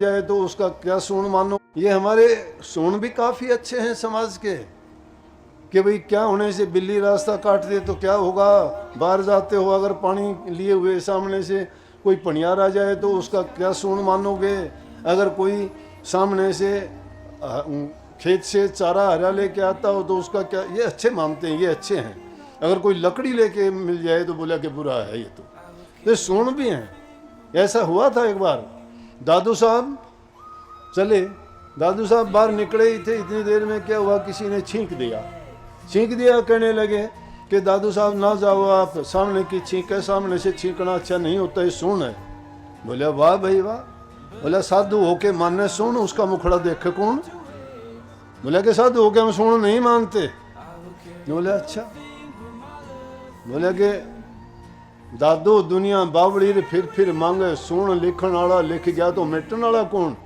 जाए तो उसका क्या सूण मानो। ये हमारे सूण भी काफी अच्छे हैं समाज के कि भाई क्या होने से बिल्ली रास्ता काट दे तो क्या होगा, बाहर जाते हो अगर पानी लिए हुए सामने से कोई पनियार आ जाए तो उसका क्या सूण मानोगे, अगर कोई सामने से खेत से चारा हरा लेके आता हो तो उसका क्या, ये अच्छे मानते हैं, ये अच्छे हैं। अगर कोई लकड़ी लेके मिल जाए तो बोला कि बुरा है ये तो सूण भी हैं। ऐसा हुआ था एक बार, दादू साहब चले, दादू साहब बाहर निकले ही थे, इतनी देर में क्या हुआ, किसी ने छींक दिया, कहने लगे कि दादू साहब ना जाओ आप, सामने की छींक है, सामने से छींकना अच्छा नहीं होता, ये सूण है। बोले वाह भाई वाह। बोला साधु होके मानने सूण, उसका मुखड़ा देखे कौन। बोला कि साधु होके हम सूण नहीं मानते। बोले अच्छा। बोले कि दादू दुनिया बावड़ी रे फिर मांगे, सूण लिखण वाला लिख गया तो मिटन वाला कौन।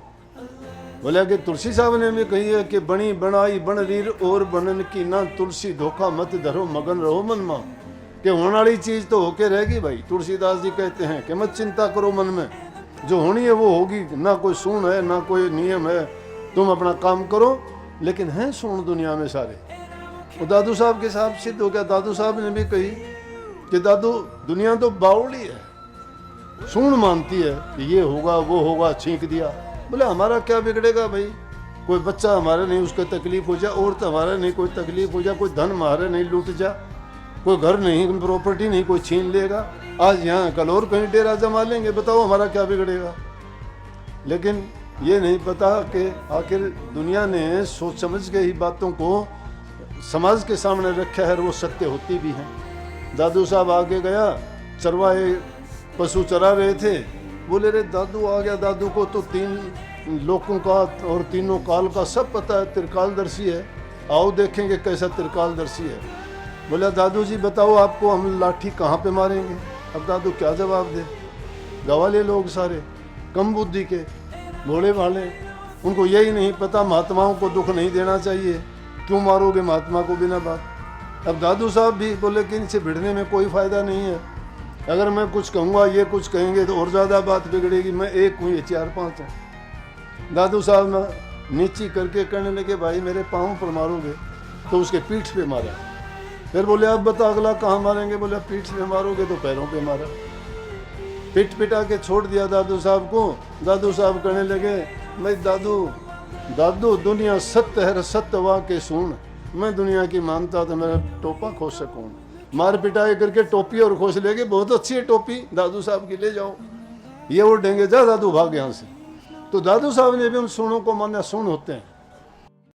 बोले कि तुलसी साहब ने भी कही है कि बनी बनाई बन रीर और बनन की ना तुलसी, धोखा मत धरो मगन रहो मन में, कि होने वाली चीज तो होके रहेगी भाई। तुलसीदास जी कहते हैं कि मत चिंता करो मन में, जो होनी है वो होगी, ना कोई सूण है ना कोई नियम है, तुम अपना काम करो। लेकिन हैं सूण दुनिया में सारे। वो दादू साहब के साथ सिद्ध हो गया। दादू साहब ने भी कही कि दादू दुनिया तो बावड़ी है, सूण मानती है कि ये होगा वो होगा, छींक दिया। बोले हमारा क्या बिगड़ेगा भाई, कोई बच्चा हमारा नहीं उसको तकलीफ हो जाए, औरत हमारा नहीं कोई तकलीफ हो जाए, कोई धन हमारा नहीं लूट जा, कोई घर नहीं प्रॉपर्टी नहीं कोई छीन लेगा, आज यहाँ कल और कहीं डेरा जमा लेंगे, बताओ हमारा क्या बिगड़ेगा। लेकिन ये नहीं पता कि आखिर दुनिया ने सोच समझ के ही बातों को समाज के सामने रखा है और वो सत्य होती भी हैं। दादू साहब आगे गया, चरवाहे पशु चरा रहे थे, बोले रे दादू आ गया, दादू को तो 3 लोकों का और तीनों काल का सब पता है, त्रिकालदर्शी है, आओ देखेंगे कैसा त्रिकालदर्शी है। बोला दादू जी बताओ आपको हम लाठी कहाँ पे मारेंगे। अब दादू क्या जवाब दे, गवाले लोग सारे, कम बुद्धि के, भोले भाले, उनको यही नहीं पता महात्माओं को दुख नहीं देना चाहिए, क्यों मारोगे महात्मा को बिना बात। अब दादू साहब भी बोले कि इनसे भिड़ने में कोई फ़ायदा नहीं है, अगर मैं कुछ कहूँगा ये कुछ कहेंगे तो और ज़्यादा बात बिगड़ेगी, मैं एक हूँ ये 4-5 हैं। दादू साहब ना नीची करके कहने लगे भाई मेरे पाँव पर मारोगे, तो उसके पीठ पे मारा। फिर बोले अब बता अगला कहाँ मारेंगे, बोले पीठ पे मारोगे तो पैरों पे मारा। पिट पिटा के छोड़ दिया दादू साहब को। दादू साहब कहने लगे भाई दादू दुनिया सत्य है सत्य वाह के सुन, मैं दुनिया की मानता तो मेरा टोपा खोज सकूँ। मार पिटाई करके टोपी और खोज लेके, बहुत अच्छी है टोपी दादू साहब की, ले जाओ, ये उड़ेंगे, जा दादू भाग यहाँ से। तो दादू साहब ने भी उन सूणों को माना, सूण होते हैं।